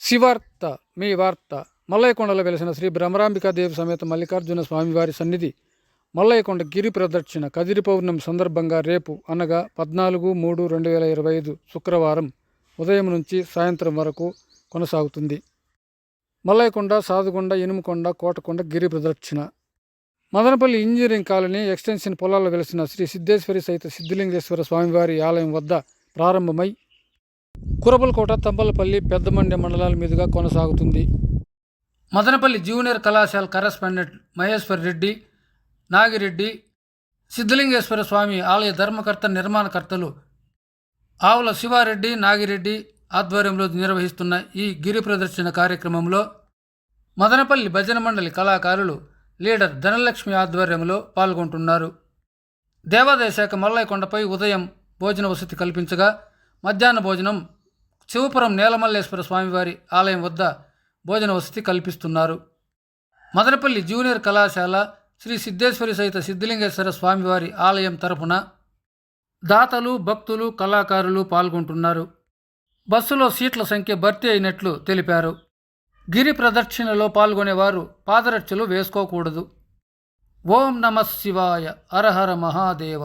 శివార్త మీ వార్త. మల్లయ్యకొండలో వెలిసిన శ్రీ భ్రమరాంబికాదేవి సమేత మల్లికార్జున స్వామివారి సన్నిధి మల్లయ్యకొండ గిరి ప్రదక్షిణ కదిరి పౌర్ణమి సందర్భంగా రేపు అనగా 14/3/2025 శుక్రవారం ఉదయం నుంచి సాయంత్రం వరకు కొనసాగుతుంది. మల్లయ్యకొండ, సాదుకొండ, ఇనుముకొండ, కోటకొండ గిరి ప్రదక్షిణ. మదనపల్లి ఇంజనీరింగ్ కాలనీ ఎక్స్టెన్షన్ పొలాల్లో వెలిసిన శ్రీ సిద్ధేశ్వరి సహిత సిద్ధిలింగేశ్వర స్వామివారి ఆలయం వద్ద ప్రారంభమై కురబలకోట, తంబలపల్లి, పెద్దమండ్య మండలాల మీదుగా కొనసాగుతుంది. మదనపల్లి జూనియర్ కళాశాల కరెస్పాండెంట్ మహేశ్వర్ రెడ్డి, నాగిరెడ్డి, సిద్ధలింగేశ్వర స్వామి ఆలయ ధర్మకర్త, నిర్మాణకర్తలు ఆవుల శివారెడ్డి, నాగిరెడ్డి ఆధ్వర్యంలో నిర్వహిస్తున్న ఈ గిరి ప్రదర్శన కార్యక్రమంలో మదనపల్లి భజన మండలి కళాకారులు లీడర్ ధనలక్ష్మి ఆధ్వర్యంలో పాల్గొంటున్నారు. దేవాదాయ శాఖ మల్లయ్యకొండపై ఉదయం భోజన వసతి కల్పించగా మధ్యాహ్న భోజనం శివపురం నేలమల్లేశ్వర స్వామివారి ఆలయం వద్ద భోజన వసతి కల్పిస్తున్నారు. మదనపల్లి జూనియర్ కళాశాల శ్రీ సిద్ధేశ్వరి సహిత సిద్ధిలింగేశ్వర స్వామివారి ఆలయం తరపున దాతలు, భక్తులు, కళాకారులు పాల్గొంటున్నారు. బస్సులో సీట్ల సంఖ్య భర్తీ అయినట్లు తెలిపారు. గిరి ప్రదక్షిణలో పాల్గొనేవారు పాదరక్షలు వేసుకోకూడదు. ఓం నమః శివాయ, హర హర మహాదేవ.